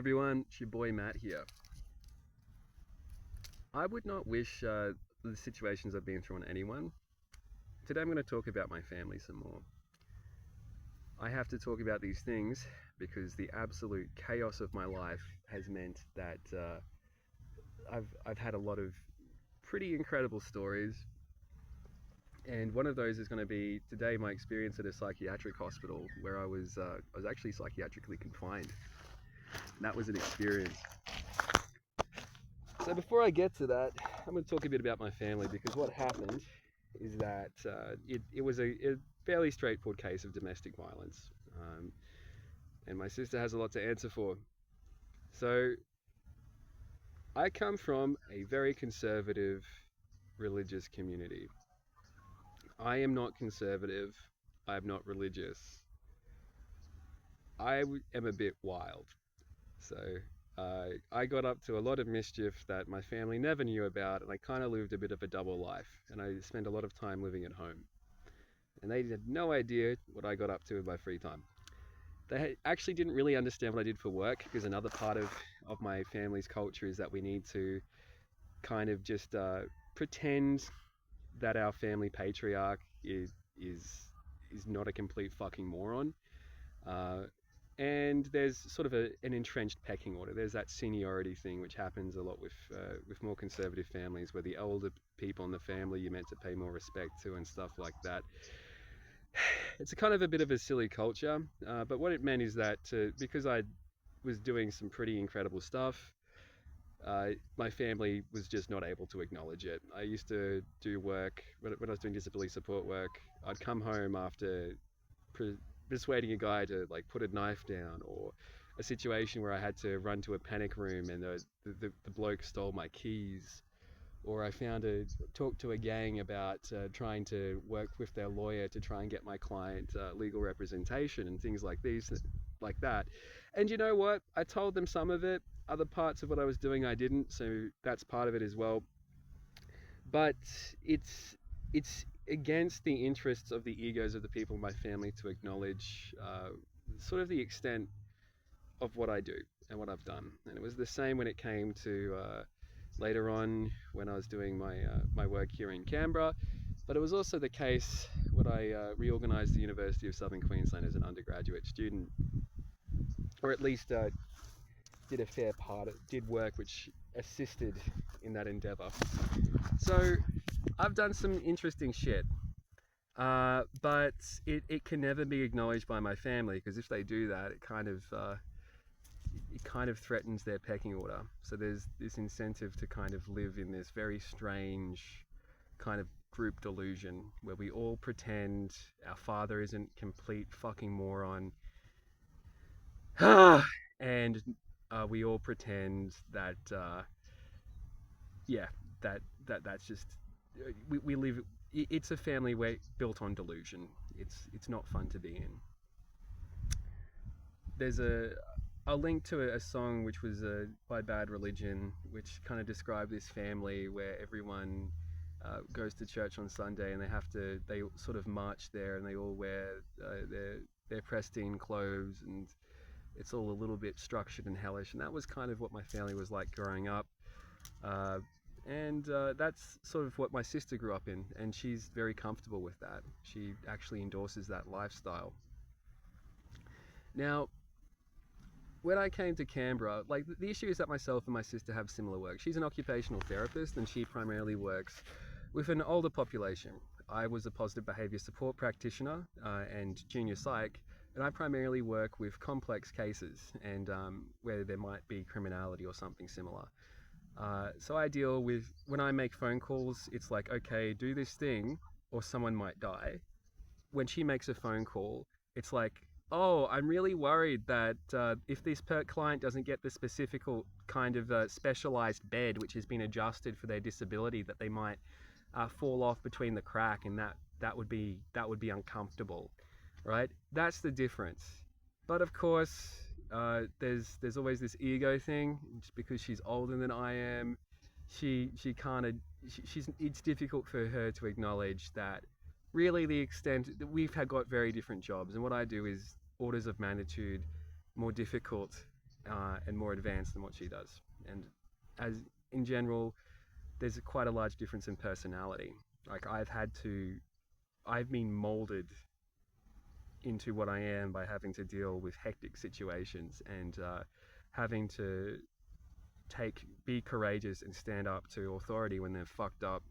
Everyone, it's your boy Matt here. I would not wish the situations I've been through on anyone. Today I'm going to talk about my family some more. I have to talk about these things because the absolute chaos of my life has meant that I've had a lot of pretty incredible stories. And one of those is going to be today my experience at a psychiatric hospital where I was actually psychiatrically confined. And that was an experience. So before I get to that, I'm going to talk a bit about my family because what happened is that it was a fairly straightforward case of domestic violence. And my sister has a lot to answer for. So I come from a very conservative religious community. I am not conservative. I am not religious. Am a bit wild. So I got up to a lot of mischief that my family never knew about, and I kind of lived a bit of a double life. And I spent a lot of time living at home. And they had no idea what I got up to in my free time. They actually didn't really understand what I did for work, because another part of my family's culture is that we need to kind of just pretend that our family patriarch is not a complete fucking moron. Uh, and there's sort of an entrenched pecking order. There's that seniority thing, which happens a lot with more conservative families, where the older people in the family you're meant to pay more respect to and stuff like that. It's a kind of a bit of a silly culture, but what it meant is that because I was doing some pretty incredible stuff, my family was just not able to acknowledge it. I used to do work when I was doing disability support work. I'd come home after persuading a guy to like put a knife down, or a situation where I had to run to a panic room and the bloke stole my keys, or I talked to a gang about trying to work with their lawyer to try and get my client legal representation and things like that. And you know what? I told them some of it. Other parts of what I was doing I didn't, so that's part of it as well. But it's against the interests of the egos of the people in my family to acknowledge sort of the extent of what I do and what I've done. And it was the same when it came to later on when I was doing my work here in Canberra. But it was also the case when I reorganised the University of Southern Queensland as an undergraduate student, or at least did a fair part, did work which assisted in that endeavour. So I've done some interesting shit, but it can never be acknowledged by my family, because if they do that, it kind of threatens their pecking order. So there's this incentive to kind of live in this very strange kind of group delusion where we all pretend our father isn't complete fucking moron, and we all pretend that yeah, that's just we live. It's a family built on delusion. It's not fun to be in. There's a link to a song which was by Bad Religion, which kind of described this family where everyone goes to church on Sunday, and they sort of march there, and they all wear their pristine clothes, and it's all a little bit structured and hellish. And that was kind of what my family was like growing up. And that's sort of what my sister grew up in, and she's very comfortable with that. She actually endorses that lifestyle. Now, when I came to Canberra, like the issue is that myself and my sister have similar work. She's an occupational therapist, and she primarily works with an older population. I was a positive behaviour support practitioner and junior psych, and I primarily work with complex cases and where there might be criminality or something similar. So I deal with, when I make phone calls, it's like, okay, do this thing or someone might die. When she makes a phone call, it's like, oh, I'm really worried that if this client doesn't get the specific kind of specialized bed which has been adjusted for their disability, that they might fall off between the crack, and that would be uncomfortable, right? That's the difference. But of course, there's always this ego thing. Just because she's older than I am, she kind of she's it's difficult for her to acknowledge that really the extent that got very different jobs, and what I do is orders of magnitude more difficult and more advanced than what she does. And as in general, there's quite a large difference in personality. Like I've been molded into what I am by having to deal with hectic situations and having to be courageous and stand up to authority when they're fucked up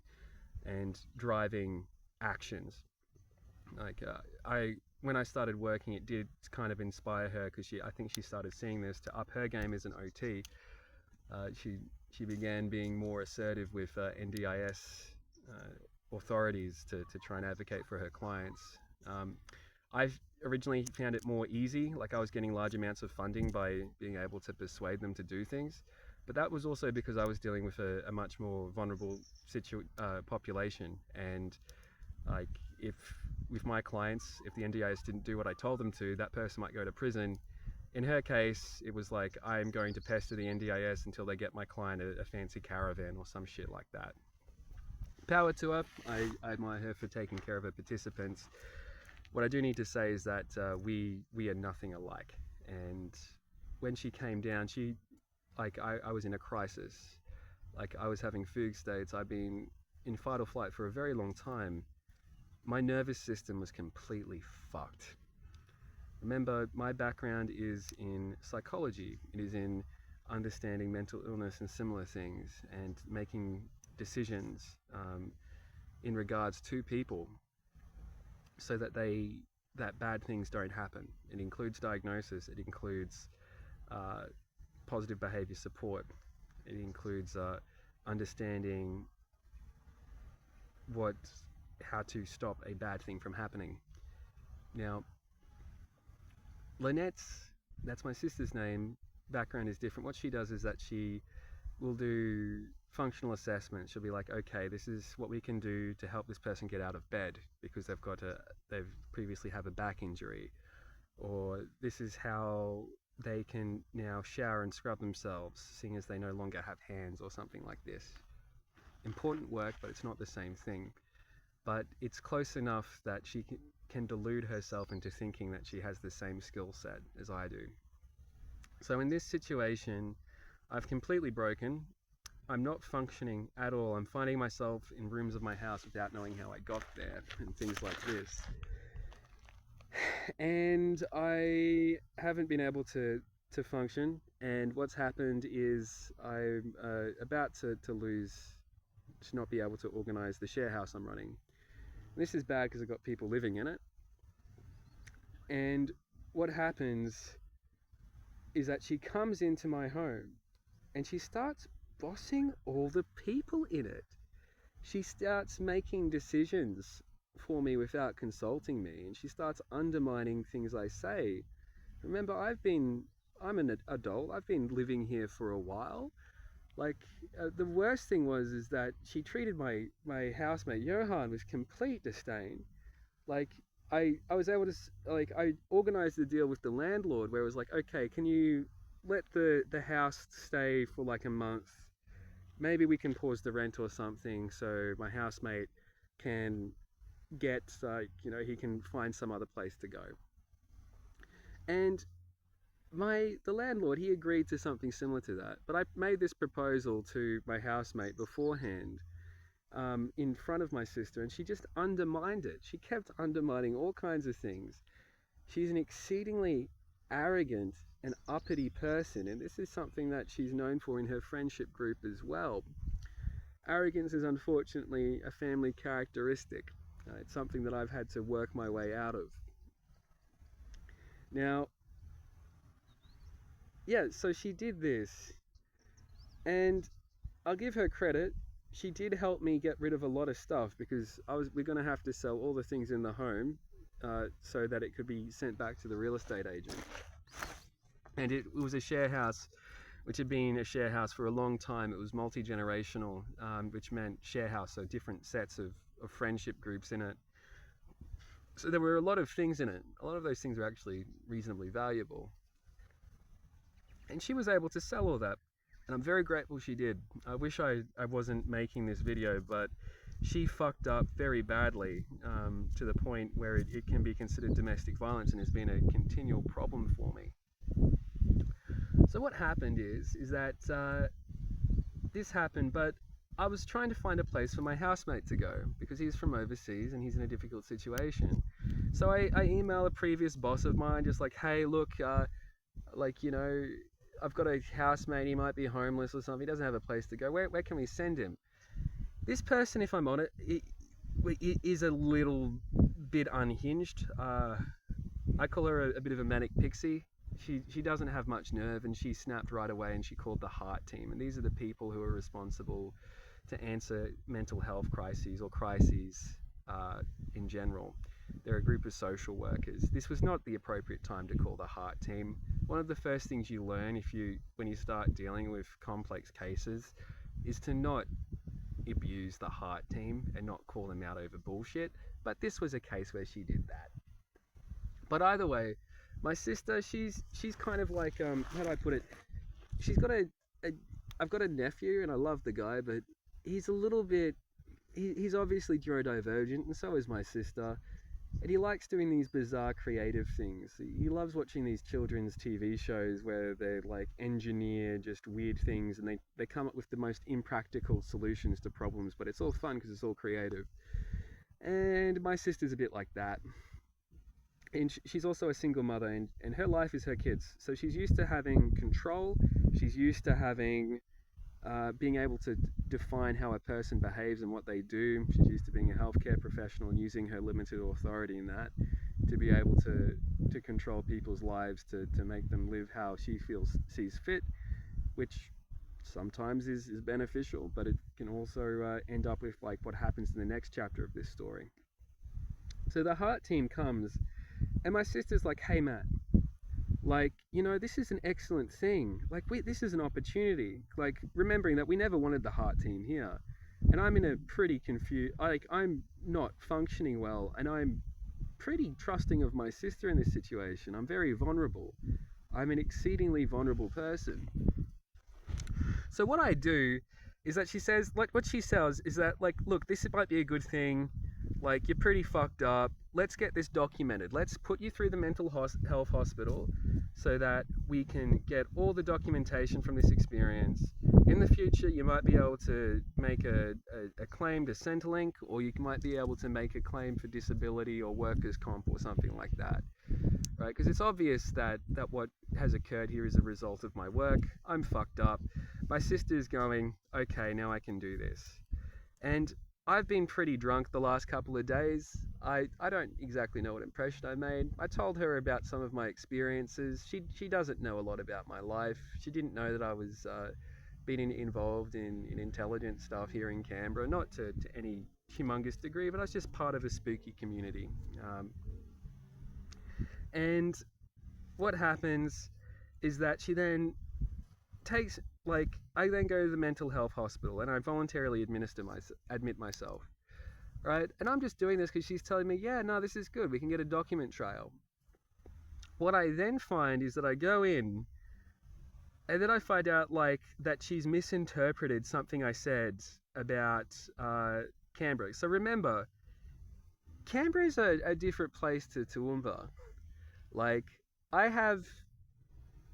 and driving actions. Like when I started working, it did kind of inspire her because I think she started seeing this to up her game as an OT. She began being more assertive with NDIS authorities to try and advocate for her clients. I've originally found it more easy, like I was getting large amounts of funding by being able to persuade them to do things. But that was also because I was dealing with a much more vulnerable population. And like with my clients, if the NDIS didn't do what I told them to, that person might go to prison. In her case, it was like, I'm going to pester the NDIS until they get my client a fancy caravan or some shit like that. Power to her. I admire her for taking care of her participants. What I do need to say is that we are nothing alike. And when she came down, I was in a crisis. Like I was having fugue states. I've been in fight or flight for a very long time. My nervous system was completely fucked. Remember, my background is in psychology. It is in understanding mental illness and similar things and making decisions in regards to people so that bad things don't happen. It includes diagnosis. It includes positive behavior support. It includes understanding how to stop a bad thing from happening. Now, Lynette's, that's my sister's name, background is different. What she does is that she will do functional assessment. She'll be like, okay, this is what we can do to help this person get out of bed because they've previously have a back injury, or this is how they can now shower and scrub themselves, seeing as they no longer have hands, or something like this. Important work, but it's not the same thing. But it's close enough that she can delude herself into thinking that she has the same skill set as I do. So in this situation, I've completely broken. I'm not functioning at all. I'm finding myself in rooms of my house without knowing how I got there and things like this. And I haven't been able to function. And what's happened is I'm about to not be able to organize the share house I'm running. And this is bad because I've got people living in it. And what happens is that she comes into my home and she starts bossing all the people in it. She starts making decisions for me without consulting me, and she starts undermining things I say. Remember, I'm an adult. I've been living here for a while. Like, the worst thing is that she treated my housemate Johan with complete disdain. Like, I was able to, I organized the deal with the landlord where it was like, okay, can you let the house stay for like a month? Maybe we can pause the rent or something so my housemate can get, he can find some other place to go. And the landlord, he agreed to something similar to that. But I made this proposal to my housemate beforehand, in front of my sister, and she just undermined it. She kept undermining all kinds of things. She's an exceedingly arrogant and uppity person, and this is something that she's known for in her friendship group as well. Arrogance is unfortunately a family characteristic. It's something that I've had to work my way out of. Now, yeah, so she did this, and I'll give her credit. She did help me get rid of a lot of stuff because we're going to have to sell all the things in the home so that it could be sent back to the real estate agent. And it was a share house, which had been a share house for a long time. It was multi-generational, which meant share house, so different sets of friendship groups in it. So there were a lot of things in it. A lot of those things were actually reasonably valuable. And she was able to sell all that. And I'm very grateful she did. I wish I wasn't making this video, but she fucked up very badly, to the point where it can be considered domestic violence and has been a continual problem for me. So what happened is that this happened, but I was trying to find a place for my housemate to go because he's from overseas and he's in a difficult situation. So I email a previous boss of mine, just like, hey, look, like, I've got a housemate, he might be homeless or something, he doesn't have a place to go. Where can we send him? This person, if I'm honest, it is a little bit unhinged. I call her a bit of a manic pixie. She doesn't have much nerve, and she snapped right away and she called the heart team. And these are the people who are responsible to answer mental health crises or crises in general. They're a group of social workers. This was not the appropriate time to call the heart team. One of the first things you learn when you start dealing with complex cases is to not abuse the heart team and not call them out over bullshit. But this was a case where she did that. But either way, my sister, she's kind of like, how do I put it? She's got I've got a nephew and I love the guy, but he's a little bit, he's obviously neurodivergent, and so is my sister. And he likes doing these bizarre creative things. He loves watching these children's TV shows where they like engineer just weird things, and they come up with the most impractical solutions to problems, but it's all fun because it's all creative. And my sister's a bit like that. And she's also a single mother, and her life is her kids. So she's used to having control. She's used to having being able to define how a person behaves and what they do. She's used to being a healthcare professional and using her limited authority in that to be able to control people's lives, to make them live how she sees fit, which sometimes is beneficial, but it can also end up with like what happens in the next chapter of this story. So the heart team comes, and my sister's like, hey Matt, like, this is an excellent thing. Like, this is an opportunity. Like, remembering that we never wanted the heart team here. And I'm in a pretty confused, like, I'm not functioning well, and I'm pretty trusting of my sister in this situation. I'm very vulnerable. I'm an exceedingly vulnerable person. So what I do is that she says, like, what she says is that, like, look, this might be a good thing. Like, you're pretty fucked up. Let's get this documented. Let's put you through the mental health hospital so that we can get all the documentation from this experience. In the future, you might be able to make a claim to Centrelink, or you might be able to make a claim for disability or workers' comp or something like that. Right? Because it's obvious that what has occurred here is a result of my work. I'm fucked up. My sister's going, okay, now I can do this. And I've been pretty drunk the last couple of days. I don't exactly know what impression I made. I told her about some of my experiences. She doesn't know a lot about my life. She didn't know that I was being involved in intelligence stuff here in Canberra, not to any humongous degree, but I was just part of a spooky community. And what happens is that she then takes, like, I then go to the mental health hospital and I voluntarily admit myself, right? And I'm just doing this because she's telling me, yeah, no, this is good. We can get a document trail. What I then find is that I go in and then I find out, like, that she's misinterpreted something I said about Canberra. So remember, Canberra is a different place to Toowoomba. Like, I have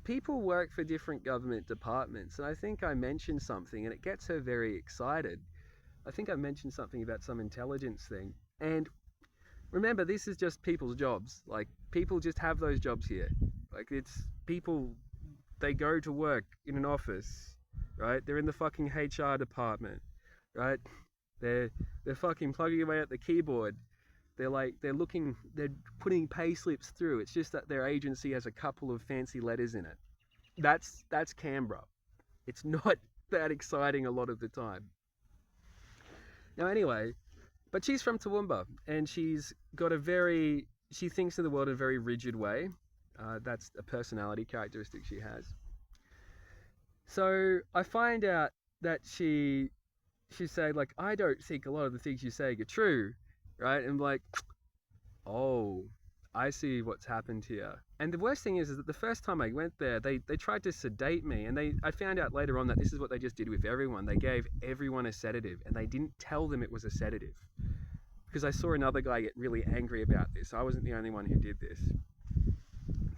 people work for different government departments, and I think I mentioned something and it gets her very excited. I think I mentioned something about some intelligence thing. And remember, this is just people's jobs. Like, people just have those jobs here. Like, it's people, they go to work in an office, right? They're in the fucking HR department, right? They're fucking plugging away at the keyboard. They're putting pay slips through. It's just that their agency has a couple of fancy letters in it. That's Canberra. It's not that exciting a lot of the time. Now anyway, but she's from Toowoomba, and she thinks of the world in a very rigid way. That's a personality characteristic she has. So I find out that she said, like, I don't think a lot of the things you say are true. Right? And I'm like, oh, I see what's happened here. And the worst thing is that the first time I went there, they tried to sedate me. And I found out later on that this is what they just did with everyone. They gave everyone a sedative, and they didn't tell them it was a sedative. Because I saw another guy get really angry about this. I wasn't the only one who did this.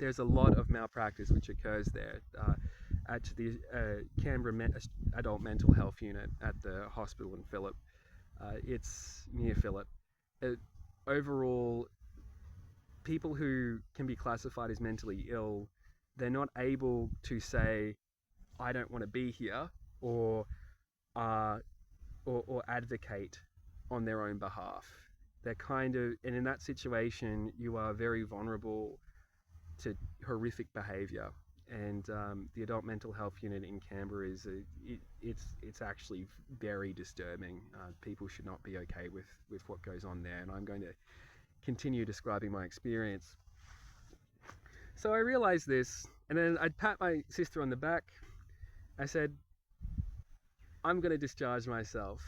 there's a lot of malpractice which occurs there at the Canberra Adult Mental Health Unit at the hospital in Phillip. It's near Phillip. It, overall, people who can be classified as mentally ill, they're not able to say, I don't want to be here, or, uh, or advocate on their own behalf. They're kind of, and in that situation, you are very vulnerable to horrific behaviour. And the adult mental health unit in Canberra it's actually very disturbing. People should not be okay with what goes on there, and I'm going to continue describing my experience. So I realized this, and then I'd pat my sister on the back. I said, I'm going to discharge myself,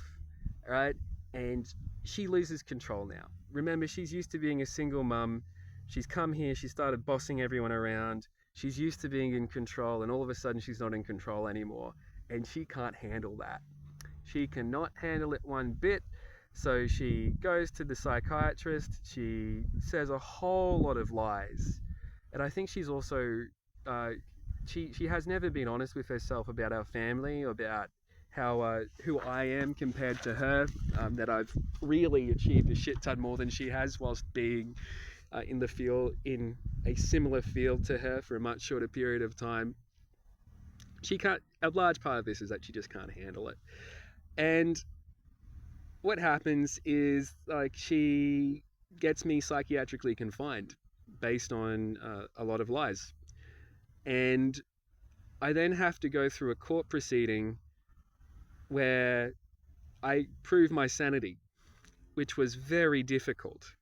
all right? And she loses control now. Remember, she's used to being a single mum. She's come here, she started bossing everyone around. She's used to being in control, and all of a sudden she's not in control anymore. And she can't handle that. She cannot handle it one bit. So she goes to the psychiatrist. She says a whole lot of lies. And I think she's also, she has never been honest with herself about our family, about how who I am compared to her, that I've really achieved a shit ton more than she has whilst being in the field, in a similar field to her for a much shorter period of time. She can't, a large part of this is that she just can't handle it. And what happens is, like, she gets me psychiatrically confined based on a lot of lies. And I then have to go through a court proceeding where I prove my sanity, which was very difficult,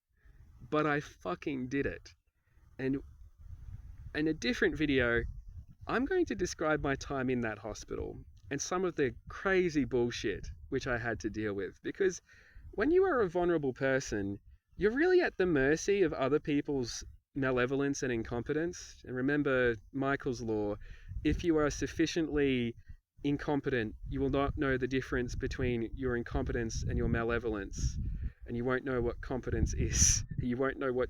but I fucking did it. And in a different video, I'm going to describe my time in that hospital and some of the crazy bullshit which I had to deal with. Because when you are a vulnerable person, you're really at the mercy of other people's malevolence and incompetence. And remember Michael's law, if you are sufficiently incompetent, you will not know the difference between your incompetence and your malevolence. And you won't know what competence is. You won't know what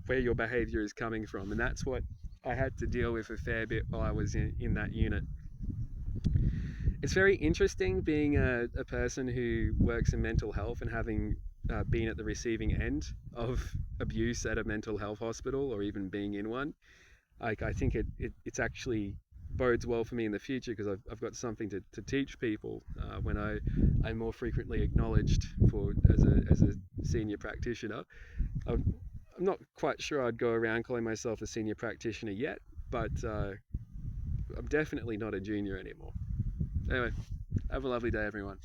where your behavior is coming from. And that's what I had to deal with a fair bit while I was in that unit. It's very interesting being a person who works in mental health and having been at the receiving end of abuse at a mental health hospital, or even being in one. Like, I think it's actually bodes well for me in the future, because I've got something to teach people when I'm more frequently acknowledged as a senior practitioner. I'm not quite sure I'd go around calling myself a senior practitioner yet, but I'm definitely not a junior anymore. Anyway, have a lovely day, everyone.